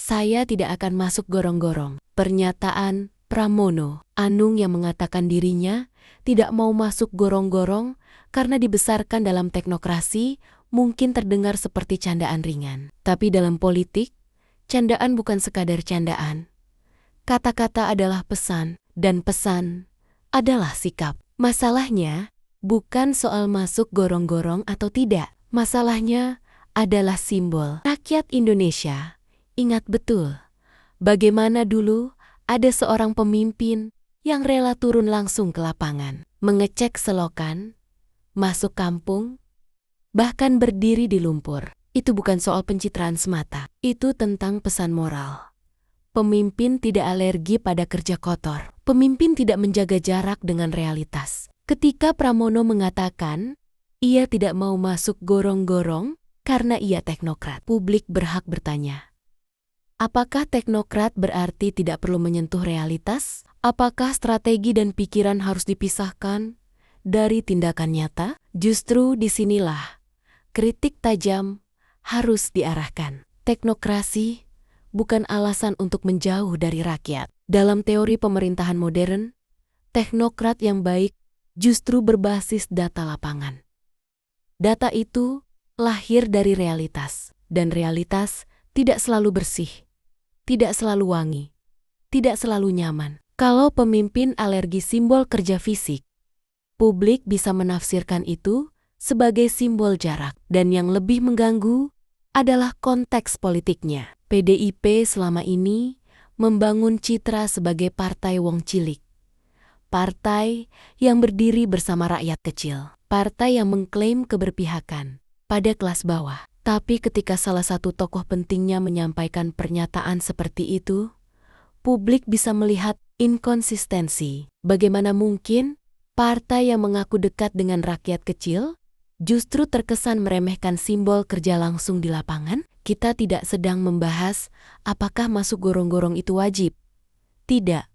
Saya tidak akan masuk gorong-gorong. Pernyataan Pramono Anung yang mengatakan dirinya tidak mau masuk gorong-gorong karena dibesarkan dalam teknokrasi mungkin terdengar seperti candaan ringan. Tapi dalam politik, candaan bukan sekadar candaan. Kata-kata adalah pesan, dan pesan adalah sikap. Masalahnya bukan soal masuk gorong-gorong atau tidak. Masalahnya adalah simbol. Rakyat Indonesia ingat betul bagaimana dulu ada seorang pemimpin yang rela turun langsung ke lapangan, mengecek selokan, masuk kampung, bahkan berdiri di lumpur. Itu bukan soal pencitraan semata, itu tentang pesan moral. Pemimpin tidak alergi pada kerja kotor. Pemimpin tidak menjaga jarak dengan realitas. Ketika Pramono mengatakan ia tidak mau masuk gorong-gorong karena ia teknokrat, publik berhak bertanya. Apakah teknokrat berarti tidak perlu menyentuh realitas? Apakah strategi dan pikiran harus dipisahkan dari tindakan nyata? Justru disinilah kritik tajam harus diarahkan. Teknokrasi bukan alasan untuk menjauh dari rakyat. Dalam teori pemerintahan modern, teknokrat yang baik justru berbasis data lapangan. Data itu lahir dari realitas, dan realitas tidak selalu bersih, tidak selalu wangi, tidak selalu nyaman. Kalau pemimpin alergi simbol kerja fisik, publik bisa menafsirkan itu sebagai simbol jarak, dan yang lebih mengganggu adalah konteks politiknya. PDIP selama ini membangun citra sebagai partai wong cilik. Partai yang berdiri bersama rakyat kecil. Partai yang mengklaim keberpihakan pada kelas bawah. Tapi ketika salah satu tokoh pentingnya menyampaikan pernyataan seperti itu, publik bisa melihat inkonsistensi. Bagaimana mungkin partai yang mengaku dekat dengan rakyat kecil justru terkesan meremehkan simbol kerja langsung di lapangan? Kita tidak sedang membahas apakah masuk gorong-gorong itu wajib. Tidak.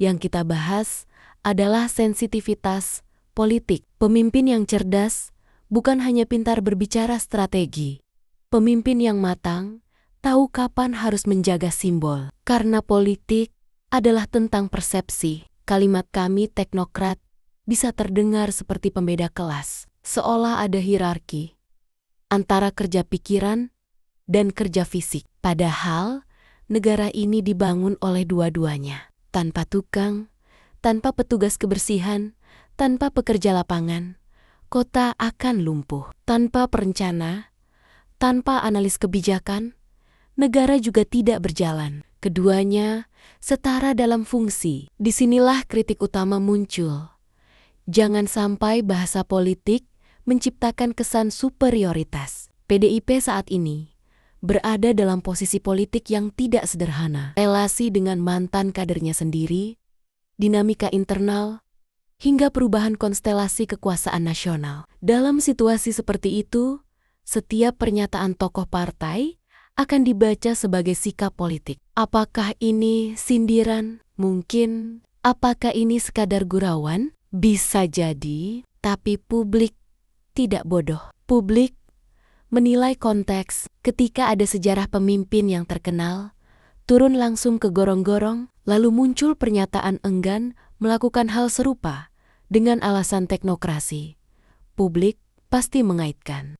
Yang kita bahas adalah sensitivitas politik. Pemimpin yang cerdas bukan hanya pintar berbicara strategi. Pemimpin yang matang tahu kapan harus menjaga simbol. Karena politik adalah tentang persepsi. Kalimat kami teknokrat bisa terdengar seperti pembeda kelas. Seolah ada hierarki antara kerja pikiran dan kerja fisik. Padahal negara ini dibangun oleh dua-duanya. Tanpa tukang, tanpa petugas kebersihan, tanpa pekerja lapangan, kota akan lumpuh. Tanpa perencana, tanpa analis kebijakan, negara juga tidak berjalan. Keduanya setara dalam fungsi. Disinilah kritik utama muncul. Jangan sampai bahasa politik menciptakan kesan superioritas. PDIP saat ini berada dalam posisi politik yang tidak sederhana. Relasi dengan mantan kadernya sendiri, dinamika internal, hingga perubahan konstelasi kekuasaan nasional. Dalam situasi seperti itu, setiap pernyataan tokoh partai akan dibaca sebagai sikap politik. Apakah ini sindiran? Mungkin. Apakah ini sekadar gurauan? Bisa jadi, tapi publik tidak bodoh. Publik menilai konteks. Ketika ada sejarah pemimpin yang terkenal turun langsung ke gorong-gorong, lalu muncul pernyataan enggan melakukan hal serupa dengan alasan teknokrasi, publik pasti mengaitkan